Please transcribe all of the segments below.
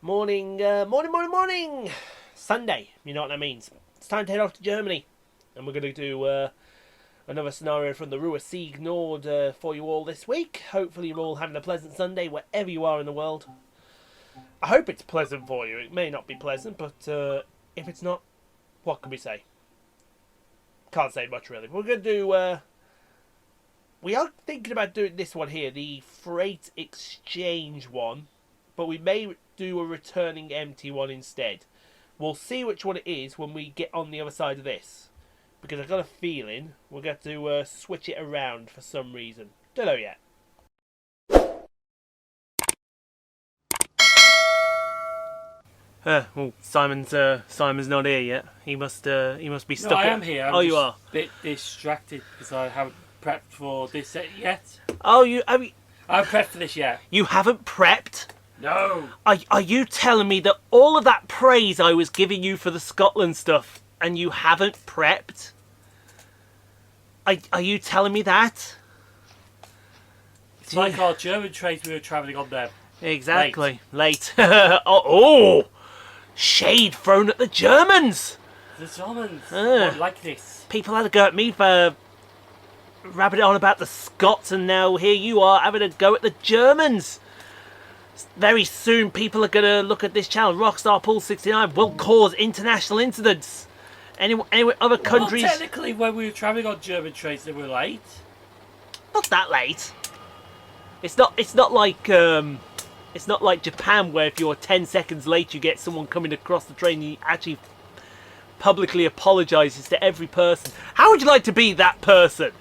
Morning. Sunday, you know what that means. It's time to head off to Germany. And we're going to do another scenario from the Ruhr-Sieg Nord for you all this week. Hopefully you're all having a pleasant Sunday wherever you are in the world. I hope it's pleasant for you. It may not be pleasant, but if it's not, what can we say? Can't say much really. We're going to do... we are thinking about doing this one here, the freight exchange one. But we may do a returning empty one instead. We'll see which one it is when we get on the other side of this. Because I've got a feeling we're going to switch it around for some reason. Don't know yet. Well, Simon's not here yet. He must be stuck. No, I am here. You are. A bit distracted because I haven't prepped for this yet. I haven't prepped for this yet. You haven't prepped? No. Are you telling me that all of that praise I was giving you for the Scotland stuff and you haven't prepped? Are you telling me that? It's like our German trains we were travelling on them. Exactly. Late. oh! Shade thrown at the Germans! The Germans. Not like this. People had a go at me for rabbiting on about the Scots, and now here you are having a go at the Germans. Very soon people are going to look at this channel. Rockstar Pool 69 will cause international incidents. Any other countries... Well, technically when we were travelling on German trains they were late. Not that late. It's not like Japan where if you're 10 seconds late you get someone coming across the train and you actually publicly apologises to every person. How would you like to be that person?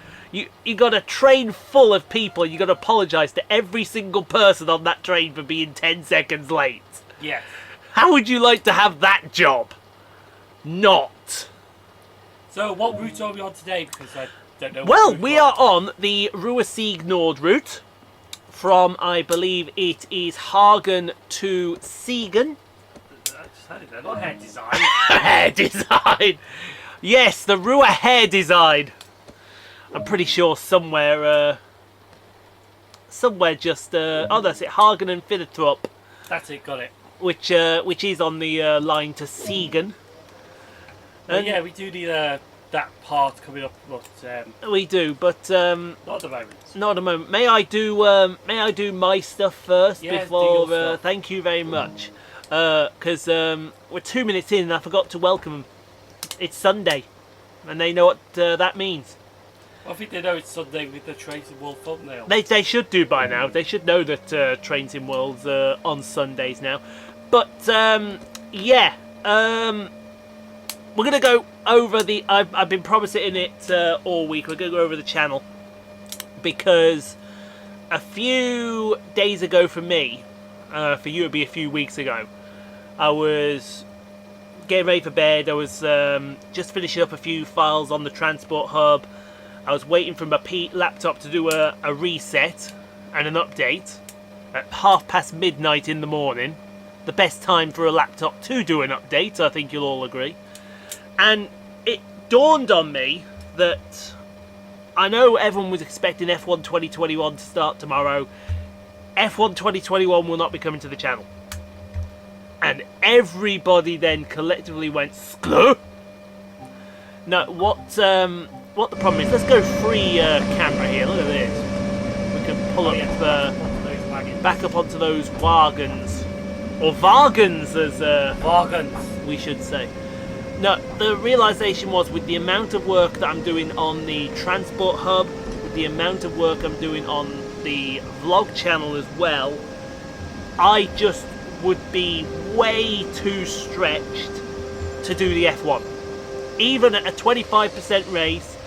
You got a train full of people, you got to apologise to every single person on that train for being 10 seconds late. Yes. How would you like to have that job? Not. So what route are we on today? Because I don't know. Well, we are on the Ruhr-Sieg Nord route from, I believe it is Hagen to Siegen. Not hair design. Hair design. Yes, the Ruhr hair design. I'm pretty sure somewhere just that's it, Hagen and Fiddlethrop. That's it, got it. Which is on the line to Siegen. And yeah, we do need that part coming up, but we do, but not at the moment. Not at the moment. May I do my stuff first before? Thank you very much. Because we're 2 minutes in and I forgot to welcome them. It's Sunday, and they know what that means. I think they know it's Sunday with the Trains in World thumbnail. They should do by now. They should know that Trains in World's on Sundays now. But yeah, we're gonna go over the. I've been promising it all week. We're gonna go over the channel because a few days ago for me, for you it'd be a few weeks ago, I was getting ready for bed. I was just finishing up a few files on the transport hub. I was waiting for my laptop to do a reset and an update at midnight in the morning. The best time for a laptop to do an update, I think you'll all agree. And it dawned on me that I know everyone was expecting F1 2021 to start tomorrow. F1 2021 will not be coming to the channel. And everybody then collectively went, Sklu? No, what the problem is, let's go free camera here, look at this. We can pull up back up onto those wagons. Or Vargans as Vargans we should say. No, the realisation was with the amount of work that I'm doing on the transport hub, with the amount of work I'm doing on the vlog channel as well, I just would be way too stretched to do the F1. Even at a 25% race,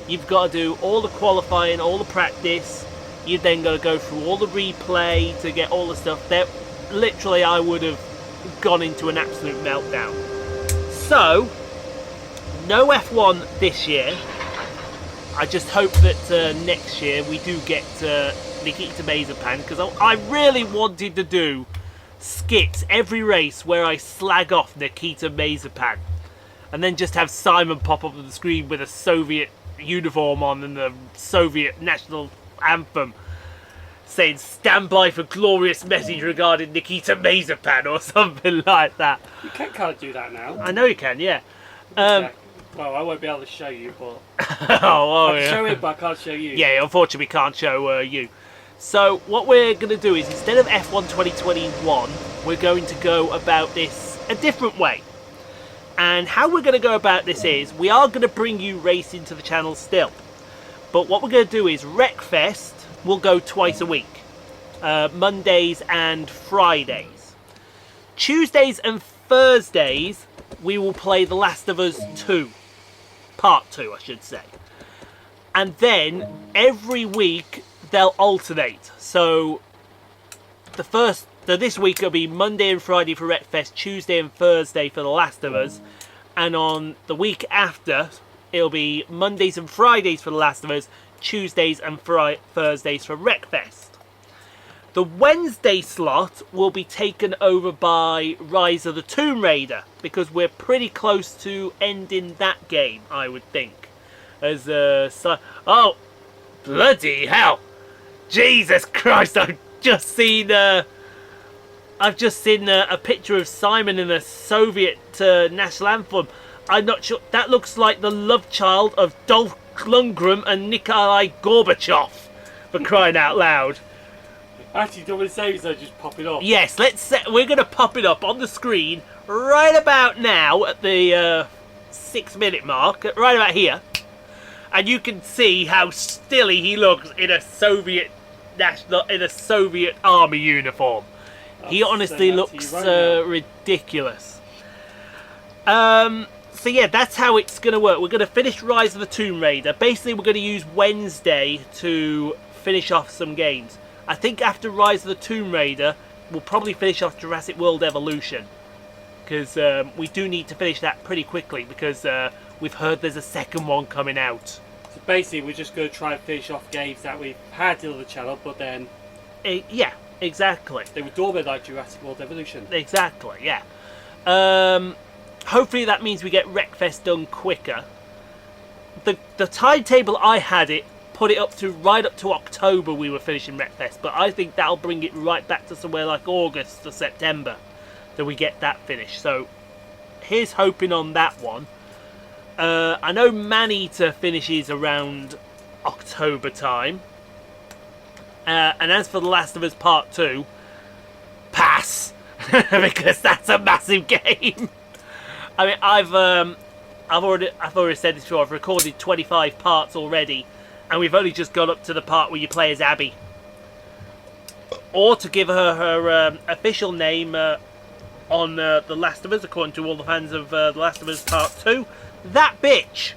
you've got to do all the qualifying, all the practice. You've then got to go through all the replay to get all the stuff. That literally, I would have gone into an absolute meltdown. So, no F1 this year. I just hope that next year we do get Nikita Mazepin, because I really wanted to do skits every race where I slag off Nikita Mazepin, and then just have Simon pop up on the screen with a Soviet uniform on and the Soviet national anthem. saying "Stand by for glorious message regarding Nikita Mazepan" or something like that. You can't do that now. I know you can, yeah. Well, I won't be able to show you, but I can show it, but I can't show you. Yeah, unfortunately, we can't show you. So what we're going to do is, instead of F1 2021, we're going to go about this a different way. And how we're going to go about this is, we are going to bring you racing to the channel still. But what we're going to do is, Wreckfest will go twice a week. Mondays and Fridays. Tuesdays and Thursdays, we will play The Last of Us 2. Part 2, I should say. And then, every week, they'll alternate. So this week it'll be Monday and Friday for Wreckfest, Tuesday and Thursday for The Last of Us, and on the week after it'll be Mondays and Fridays for The Last of Us, Tuesdays and Thursdays for Wreckfest. The Wednesday slot will be taken over by Rise of the Tomb Raider, because we're pretty close to ending that game, I would think. As oh, bloody hell! Jesus Christ! I've just seen a picture of Simon in a Soviet national anthem. I'm not sure. That looks like the love child of Dolph Lundgren and Nikolai Gorbachev. For crying out loud! Actually, do you want me to say so? Just pop it up. Yes, we're going to pop it up on the screen right about now at the 6-minute mark, right about here, and you can see how stilly he looks in a Soviet army uniform. He honestly looks ridiculous. So yeah, that's how it's going to work. We're going to finish Rise of the Tomb Raider. Basically, we're going to use Wednesday to finish off some games. I think after Rise of the Tomb Raider, we'll probably finish off Jurassic World Evolution. Because we do need to finish that pretty quickly, because we've heard there's a second one coming out. So basically, we're just going to try and finish off games that we've had on the channel, but then... yeah, exactly. They would all be like Jurassic World Evolution. Exactly, yeah. Hopefully that means we get Wreckfest done quicker. The timetable I had put it right up to October we were finishing Wreckfest, but I think that'll bring it right back to somewhere like August or September that we get that finished. So here's hoping on that one. I know Maneater finishes around October time, and as for The Last of Us Part 2, pass. Because that's a massive game. I mean, I've already said this before. I've recorded 25 parts already, and we've only just got up to the part where you play as Abby. Or to give her official name on The Last of Us, according to all the fans of The Last of Us Part 2, that bitch.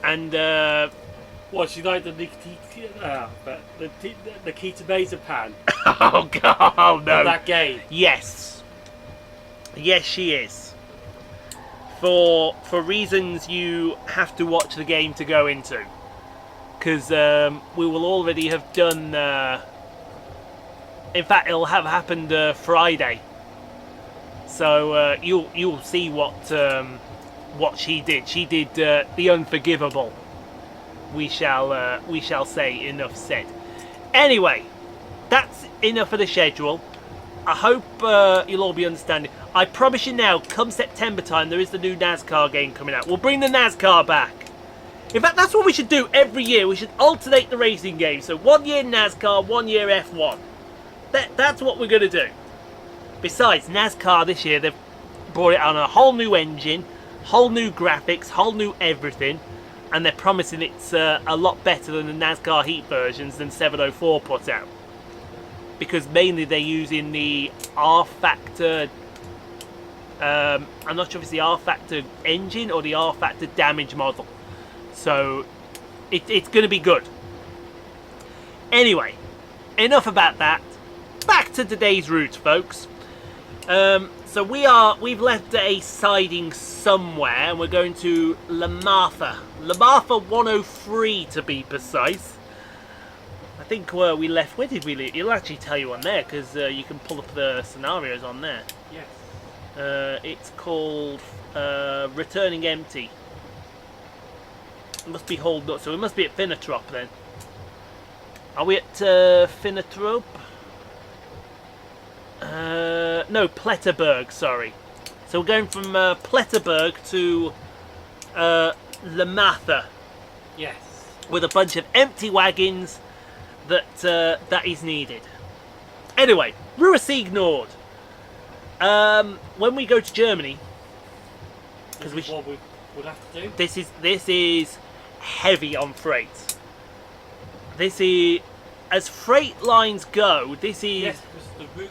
And what, she like the Nikita Mazepan? Oh god, no! That game. Yes, she is. For reasons you have to watch the game to go into, because we will already have done. In fact, it'll have happened Friday. So you'll see what she did. She did the unforgivable. We shall say, enough said. Anyway, that's enough of the schedule. I hope you'll all be understanding. I promise you now, come September time, there is the new NASCAR game coming out. We'll bring the NASCAR back. In fact, that's what we should do every year. We should alternate the racing games. So 1 year NASCAR, 1 year F1. That's what we're going to do. Besides, NASCAR this year, they've brought it on a whole new engine, whole new graphics, whole new everything. And they're promising it's a lot better than the NASCAR Heat versions than 704 put out. Because mainly they're using the R-Factor... I'm not sure if it's the R-Factor engine or the R-Factor damage model. So, it's going to be good. Anyway, enough about that. Back to today's route, folks. So we've left a siding somewhere, and we're going to Lemathe. Lemathe 103 to be precise. I think we left. Where did we leave? It'll actually tell you on there, because you can pull up the scenarios on there. Yes. It's called Returning Empty. It must be Hold Up, so we must be at Finnetrop then. Are we at Finnetrop? No, Pletterberg, sorry. So we're going from Pletterberg to Lemathe. Yes. With a bunch of empty wagons that is needed. Anyway, Ruhr-Sieg Nord. When we go to Germany, because what we would have to do. This is heavy on freight. This is, as freight lines go, this is... Yes, because the route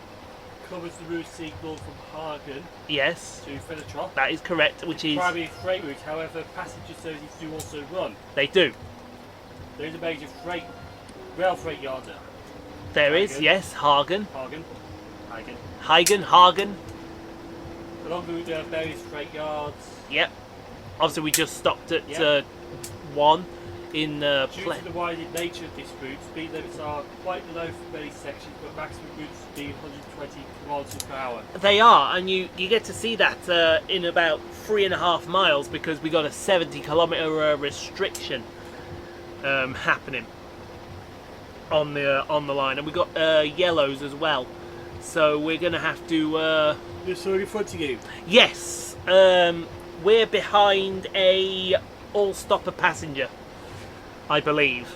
covers the Ruhr-Sieg Nord from Hagen yes, to Finnetrop. that is correct, which is... primary freight route, however, passenger services do also run. They do. There is a major rail freight yard there. There is, yes, Hagen. Hagen. Along the route there are various freight yards. Yep. Obviously we just stopped at Yep. one in Due to the widened nature of this route, speed limits are quite low for many sections, but maximum routes speed 120 kilometers per hour. They are, and you get to see that in about 3.5 miles because we got a 70-kilometer restriction happening on the line, and we got yellows as well. So we're gonna have to. Just in front of you. Yes, we're behind a all-stopper passenger, I believe.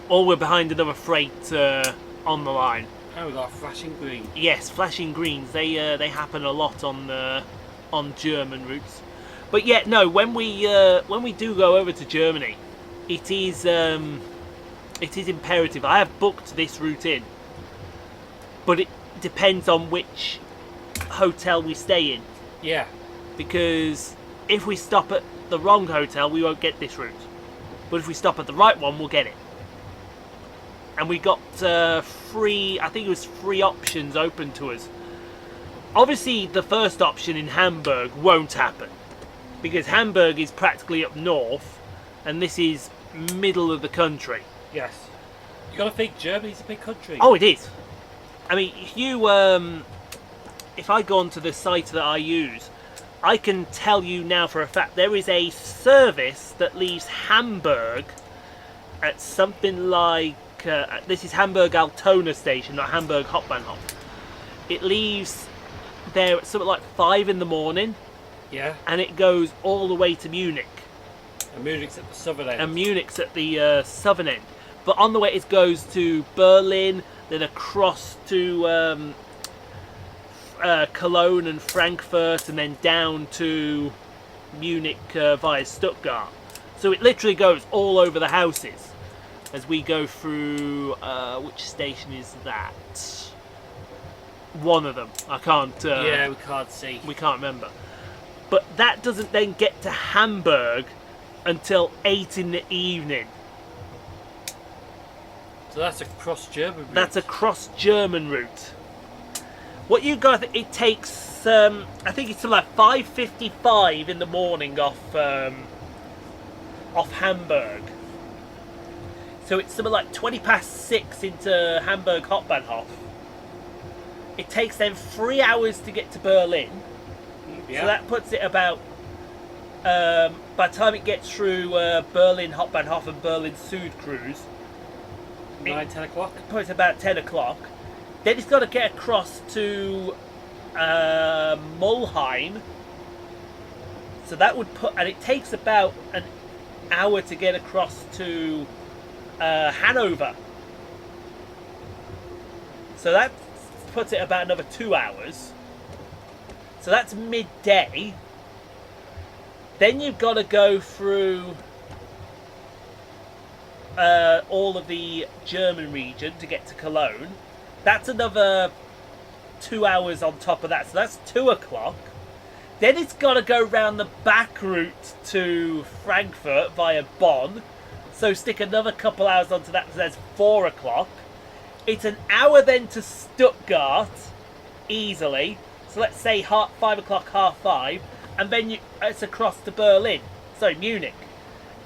Or we're behind another freight on the line. Oh, we got flashing green. Yes, flashing greens. They happen a lot on German routes. But yeah, no. When we do go over to Germany, it is imperative. I have booked this route in, but it depends on which hotel we stay in. Yeah. Because if we stop at the wrong hotel, we won't get this route. But if we stop at the right one, we'll get it. And we got I think it was 3 options open to us. Obviously, the first option in Hamburg won't happen, because Hamburg is practically up north, and this is middle of the country. Yes. You got to think Germany's a big country. Oh, it is. I mean, if I go onto the site that I use, I can tell you now for a fact there is a service that leaves Hamburg at something like this is Hamburg Altona station, not Hamburg Hauptbahnhof. It leaves there at something like 5 in the morning. Yeah. And it goes all the way to Munich. And Munich's at the southern end. And Munich's at the southern end. But on the way it goes to Berlin, then across to Cologne and Frankfurt, and then down to Munich via Stuttgart. So it literally goes all over the houses as we go through. Which station is that? One of them. I can't. Yeah, we can't see. We can't remember. But that doesn't then get to Hamburg until 8 in the evening. So that's a cross-German route. That's a cross-German route. What you got, it takes, I think it's like 5:55 in the morning off Hamburg. So it's something like 6:20 into Hamburg Hauptbahnhof. It takes them 3 hours to get to Berlin. Yeah. So that puts it about, by the time it gets through Berlin Hauptbahnhof and Berlin Süd cruise, 10 o'clock? It puts about 10 o'clock. Then it's got to get across to Mulheim. So that would put, and it takes about an hour to get across to Hanover. So that puts it about another 2 hours. So that's midday. Then you've got to go through all of the German region to get to Cologne. That's another 2 hours on top of that. So that's 2 o'clock. Then it's got to go round the back route to Frankfurt via Bonn. So stick another couple hours onto that. So that's 4 o'clock. It's an hour then to Stuttgart, easily. So let's say 5 o'clock, 5:30. And then it's across to Berlin. Sorry, Munich.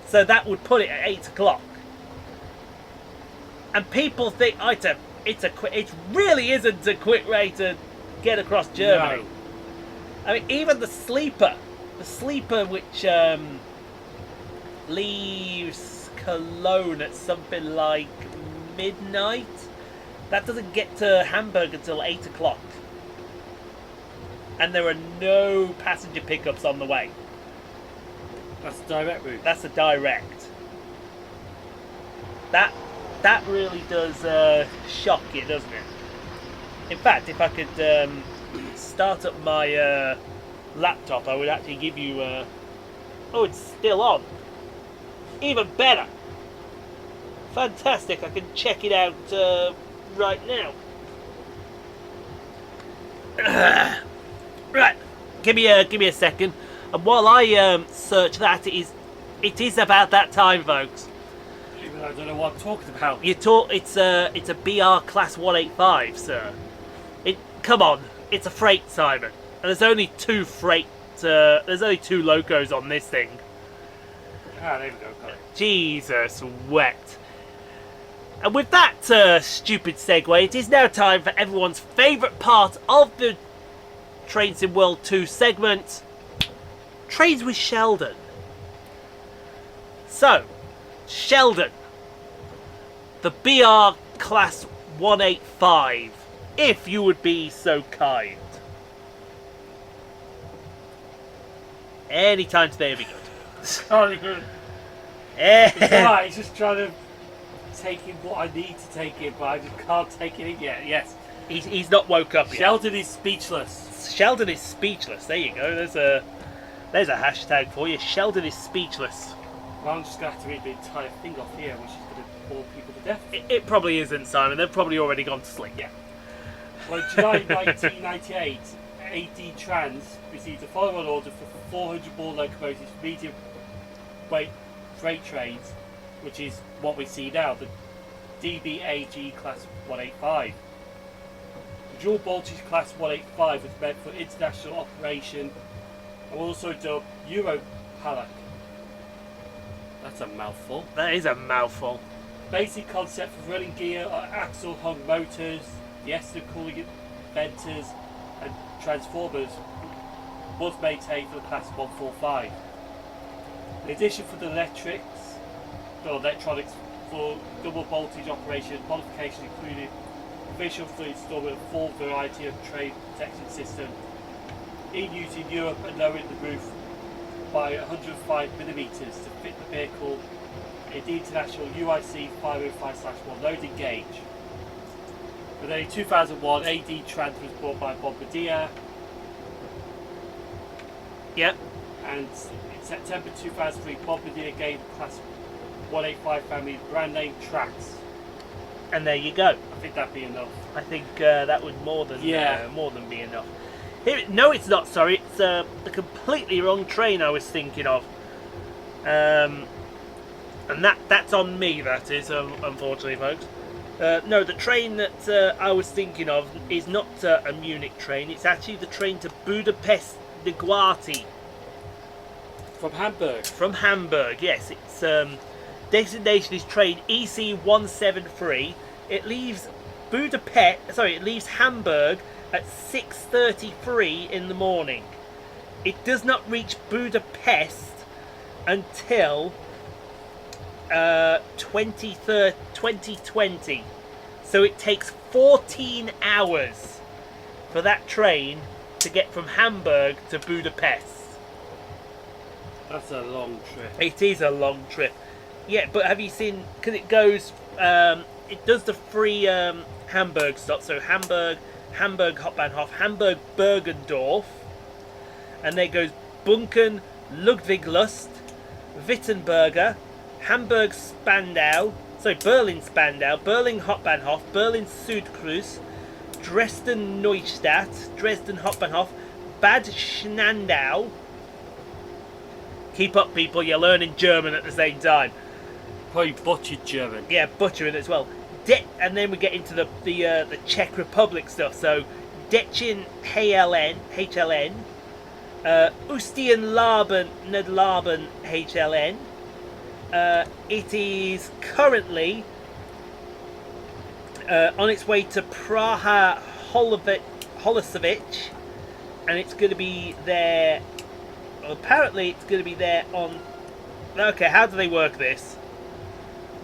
So that would put it at 8 o'clock. And people think it really isn't a quick way to get across Germany. No. I mean, even the sleeper which leaves Cologne at something like midnight. That doesn't get to Hamburg until 8 o'clock. And there are no passenger pickups on the way. That's the direct route. That's a direct. That really does shock you, doesn't it? In fact, if I could start up my laptop, I would actually give you... oh, it's still on. Even better. Fantastic. I can check it out right now. Right. Give me a second. And while I search that, it is about that time, folks. Even though I don't know what I'm talking about. It's a BR Class 185, sir. Come on, it's a freight, Simon. And there's only two there's only two locos on this thing. Ah, there we go, got it. Jesus wet. And with that stupid segue, it is now time for everyone's favourite part of the Trains in World 2 segment, Trains with Sheldon. So, Sheldon, the BR Class 185, if you would be so kind. Any time today would be good. Sorry, good. It's alright, he's just trying to take in what I need to take in, but I just can't take it in yet. Yes. He's not woke up yet. Sheldon is speechless. Sheldon is speechless. There you go. There's a hashtag for you. Sheldon is speechless. Well, I'm just going to have to read the entire thing off here, which is going to bore people to death. It probably isn't, Simon. They've probably already gone to sleep. Yeah. Well, in July 1998, AD Trans received a follow-on order for 400 more locomotives for medium weight freight trains, which is what we see now, the DBAG Class 185. The dual voltage Class 185 was meant for international operation and also dubbed Europalak. That's a mouthful. That is a mouthful. Basic concept for running gear are axle hung motors, the Esther cooling venters and transformers was maintained for the Class 145. In addition for the electronics for double voltage operation, modifications included provision for the installment of a full variety of train protection system in use in Europe and lowering the roof by 105mm to fit the vehicle in the international UIC 505/1 loading gauge. But then in 2001, AD Trans was bought by Bombardier. Yep. And in September 2003, Bombardier gave the Class 185 family brand name Trax. And there you go. I think that'd be enough. I think that would more than be enough. No, it's not. Sorry, it's the completely wrong train I was thinking of. And that's on me. That is, unfortunately, folks. No, the train that I was thinking of is not a Munich train. It's actually the train to Budapest de Guarty. From Hamburg. From Hamburg, yes. Its destination is train EC173. It leaves it leaves Hamburg at 6:33 in the morning. It does not reach Budapest until 2020. So it takes 14 hours for that train to get from Hamburg to Budapest. That's a long trip. It is a long trip. Yeah, but have you seen, because it goes, it does the free Hamburg stop, so Hamburg Hauptbahnhof, Hamburg Bergendorf, and then it goes Bunken, Ludwiglust, Wittenberger, Hamburg Spandau, Berlin Spandau, Berlin Hauptbahnhof, Berlin Südkreuz, Dresden Neustadt, Dresden Hauptbahnhof, Bad Schnandau. Keep up, people, you're learning German at the same time. Probably butchered German. Yeah, butchering as well. And then we get into the Czech Republic stuff. So, Dechin HLN, Ustien Nedlaben HLN. It is currently on its way to Praha Holosevic, and it's going to be there. Well, apparently, it's going to be there on Okay, how do they work this?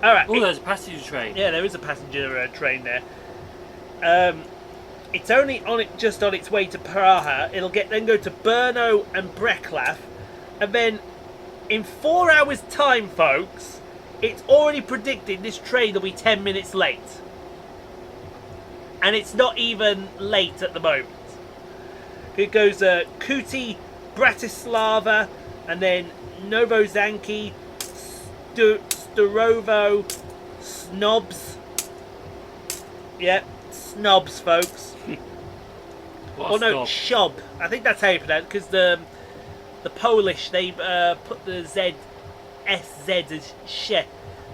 Alright. Oh, there's a passenger train. Yeah, there is a passenger train there. It's only just on its way to Praha. It'll then go to Brno and Breclav, and then in 4 hours' time, folks, it's already predicted this train will be 10 minutes late, and it's not even late at the moment. It goes Kuti, Bratislava, and then Novozanki, Storovo, Snobs. Yeah, Snobs, folks. What Oh no, Shob. I think that's how you pronounce it, because the Polish, they put the SZ as she,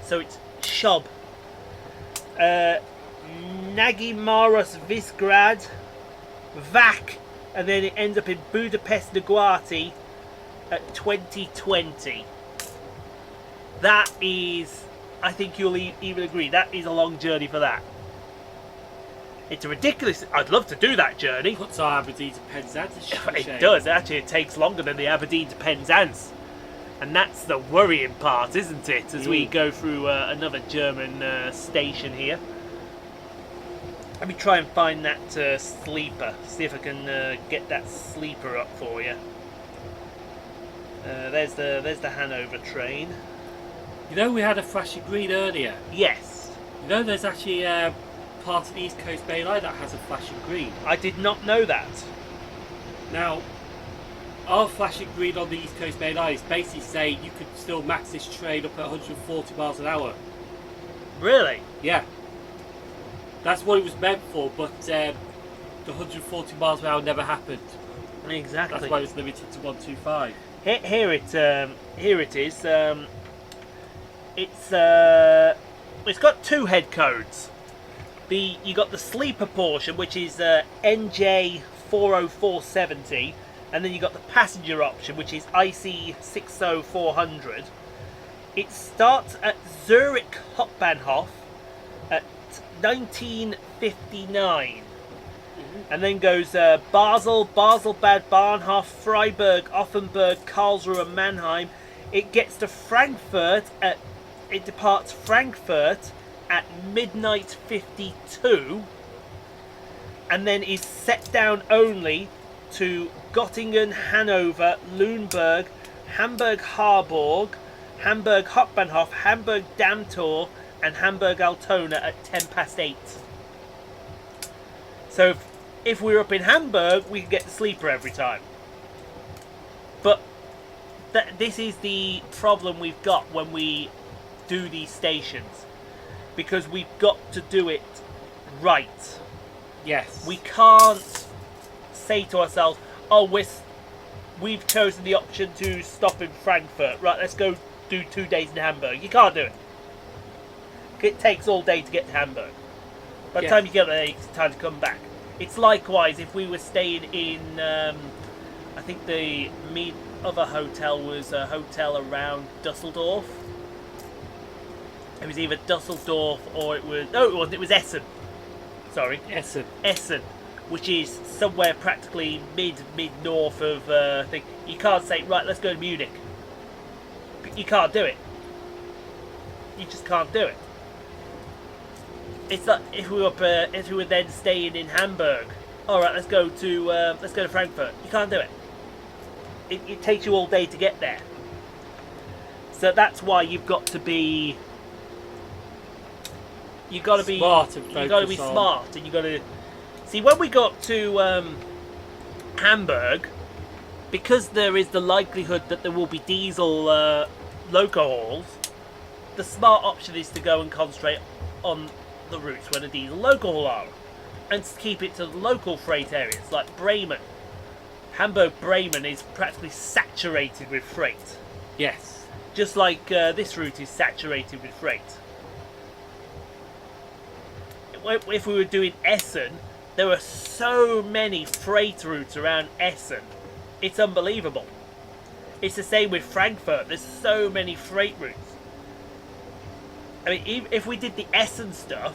so it's Shob. Nagimaros Visgrad, Vac, and then it ends up in Budapest Naguati at 2020. That is, I think you'll even agree, that is a long journey for that. It's a ridiculous. I'd love to do that journey. Puts our Aberdeen to Penzance. It does. Actually, it takes longer than the Aberdeen to Penzance. And that's the worrying part, isn't it? As we go through another German station here. Let me try and find that sleeper. See if I can get that sleeper up for you. There's the Hanover train. You know we had a flashing green earlier. Yes. You know there's actually part of the East Coast Main Line that has a flashing green. I did not know that. Now, our flashing green on the East Coast Main Line is basically saying you could still max this train up at 140 miles an hour. Really? Yeah. That's what it was meant for, but the 140 miles an hour never happened. Exactly. That's why it was limited to 125. Here it is. It's got two head codes. You got the sleeper portion, which is NJ 40470, and then you got the passenger option, which is IC 60400. It starts at Zurich Hauptbahnhof at 1959, and then goes Basel, Bad Bahnhof, Freiburg, Offenburg, Karlsruhe, and Mannheim. It gets to Frankfurt it departs Frankfurt at midnight 52, and then is set down only to Göttingen, Hanover, Lüneburg, Hamburg Harburg, Hamburg Hauptbahnhof, Hamburg Dammtor, and Hamburg Altona at 8:10. So if we were up in Hamburg, we could get the sleeper every time. But this is the problem we've got when we do these stations, because we've got to do it right. Yes. We can't say to ourselves, oh, we've chosen the option to stop in Frankfurt, right, let's go do 2 days in Hamburg. You can't do it. It takes all day to get to Hamburg. By the time you get there, it's time to come back. It's likewise if we were staying in, I think the other hotel was a hotel around Dusseldorf. It was either Dusseldorf or it wasn't, it was Essen. Sorry. Essen, which is somewhere practically mid-north of, I think. You can't say, right, let's go to Munich. You can't do it. You just can't do it. It's like if we were then staying in Hamburg. All right, let's go to Frankfurt. You can't do it. It takes you all day to get there. So that's why you've got to be. You got to be smart, and you got to see when we got to Hamburg, because there is the likelihood that there will be diesel loco hauls. The smart option is to go and concentrate on the routes where the diesel loco haul are, and keep it to the local freight areas like Bremen. Hamburg-Bremen is practically saturated with freight. Yes. Just like this route is saturated with freight. If we were doing Essen, there are so many freight routes around Essen. It's unbelievable. It's the same with Frankfurt. There's so many freight routes. I mean, if we did the Essen stuff,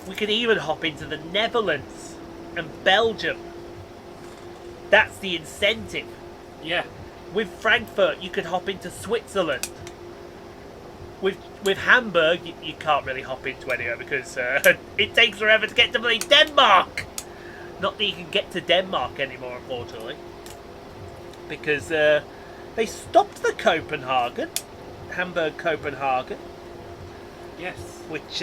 we could even hop into the Netherlands and Belgium. That's the incentive. Yeah. With Frankfurt, you could hop into Switzerland. with Hamburg, you can't really hop into anywhere because it takes forever to get to bloody Denmark. Not that you can get to Denmark anymore, unfortunately, because they stopped the Copenhagen, Hamburg-Copenhagen. Yes. Which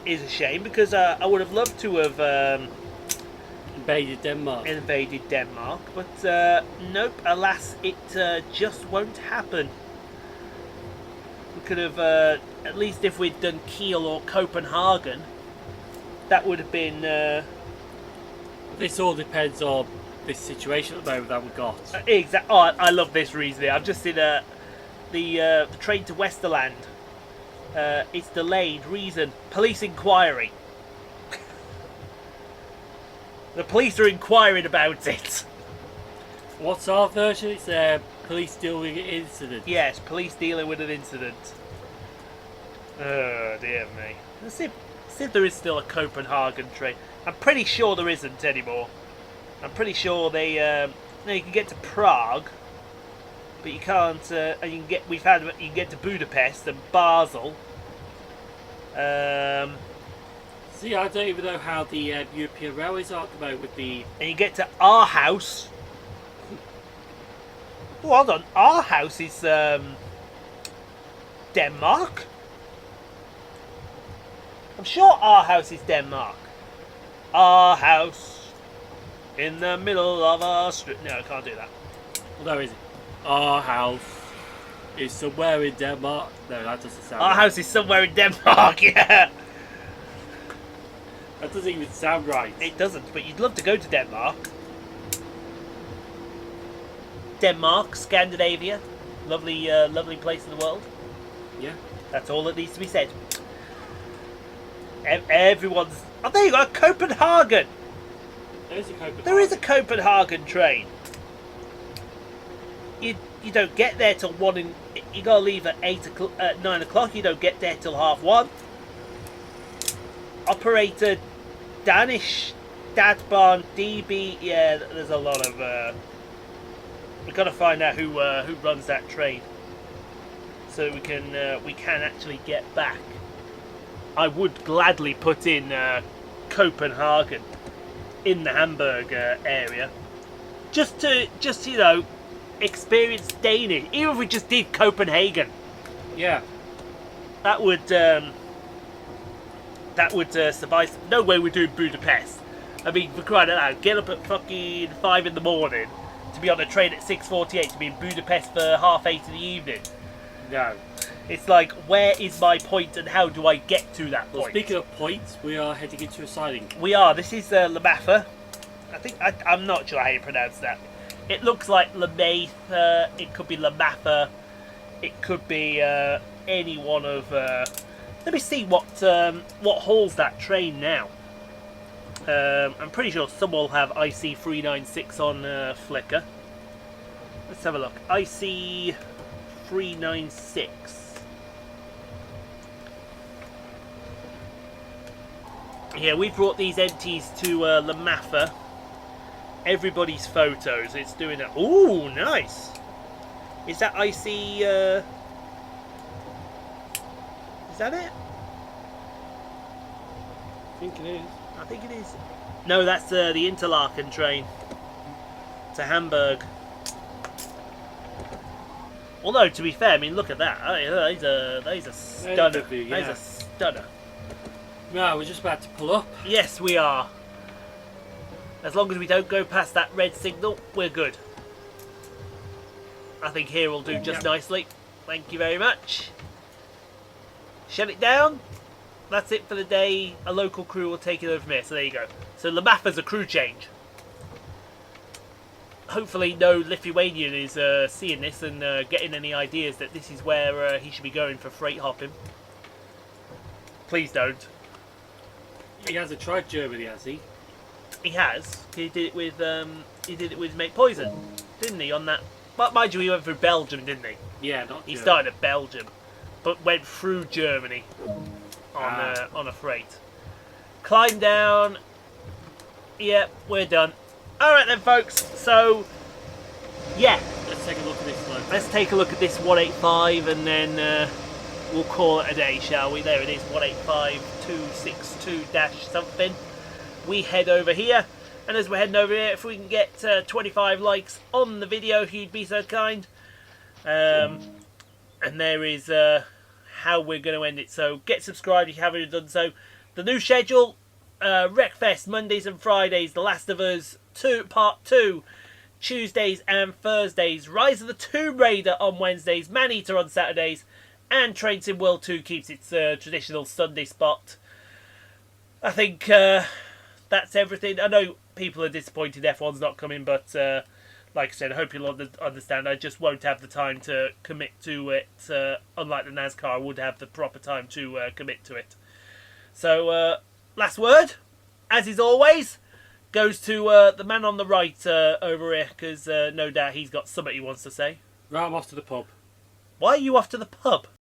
is a shame because I would have loved to have Invaded Denmark. But nope, alas, it just won't happen. We could have, at least if we'd done Kiel or Copenhagen, that would have been... This all depends on this situation at the moment that we got. Exactly. Oh, I love this reasoning. I've just seen the train to Westerland. It's delayed. Reason: police inquiry. The police are inquiring about it. What's our version? It's police dealing with an incident. Yes, police dealing with an incident. Oh dear me. Let's see if there is still a Copenhagen train. I'm pretty sure there isn't anymore. I'm pretty sure they you can get to Prague, but you can't. And you can get. You can get to Budapest and Basel. See, I don't even know how the European railways are at the moment with the. And you get to Aarhus. Oh, hold on. Aarhus is Denmark. I'm sure Aarhus is Denmark. Aarhus in the middle of a street. No, I can't do that. Well, no, is it? Our house is somewhere in Denmark. No, that doesn't sound right. Aarhus is somewhere in Denmark, yeah. That doesn't even sound right. It doesn't, but you'd love to go to Denmark. Denmark, Scandinavia. Lovely, lovely place in the world. Yeah. That's all that needs to be said. Everyone's... Oh, there you go, Copenhagen. There is a Copenhagen. There is a Copenhagen train. You don't get there till 1 in... You gotta leave at 9 o'clock. You don't get there till 1:30. Operator Danish Dadbarn DB. Yeah, there's a lot of... We've got to find out who runs that train, so we can actually get back. I would gladly put in Copenhagen in the Hamburg area, just to experience Danish. Even if we just did Copenhagen, Yeah. that would suffice. No way we're doing Budapest. I mean, for crying out loud, get up at fucking 5 in the morning to be on a train at 6:48 to be in Budapest for 8:30 in the evening. No. It's like, where is my point and how do I get to that Well, point? speaking of points, we are heading into a siding. We are. This is Lemathe. I'm not sure how you pronounce that. It looks like Lemathe. It could be Lemathe. It could be any one of. Let me see what hauls that train now. I'm pretty sure some will have IC396 on Flickr. Let's have a look. IC396. Yeah, we brought these empties to Lemathe. Everybody's photos. It's doing that. Ooh, nice. Is that IC? Is that it? I think it is. I think it is. No, that's the Interlaken train to Hamburg. Although, to be fair, I mean, look at that. That is a stunner. That is a stunner. No, we're just about to pull up. Yes, we are. As long as we don't go past that red signal, we're good. I think here will do just nicely. Thank you very much. Shut it down. That's it for the day. A local crew will take it over from here. So there you go. So Lemathe's a crew change. Hopefully no Lithuanian is seeing this and getting any ideas that this is where he should be going for freight hopping. Please don't. He hasn't tried Germany, has he? He has. He did it with Make Poison, didn't he? On that. But mind you, he went through Belgium, didn't he? Yeah, not. He Germany. started at Belgium, but went through Germany on a freight. Climb down. Yep, we're done. All right then, folks. So, yeah. Let's let's take a look at this loco. Let's take a look at this 185 and then we'll call it a day, shall we? There it is, 185-262-something. We head over here, and as we're heading over here, if we can get 25 likes on the video, if you'd be so kind. And there is how we're going to end it. So get subscribed if you haven't done so. The new schedule, Wreckfest Mondays and Fridays, The Last of Us 2 Part 2 Tuesdays and Thursdays, Rise of the Tomb Raider on Wednesdays, Man-Eater on Saturdays, and Train Sim World 2 keeps its traditional Sunday spot. I think that's everything. I know people are disappointed F1's not coming, but like I said, I hope you'll understand. I just won't have the time to commit to it. Unlike the NASCAR, I would have the proper time to commit to it. So, last word, as is always, goes to the man on the right over here, because no doubt he's got something he wants to say. Right, I'm off to the pub. Why are you off to the pub?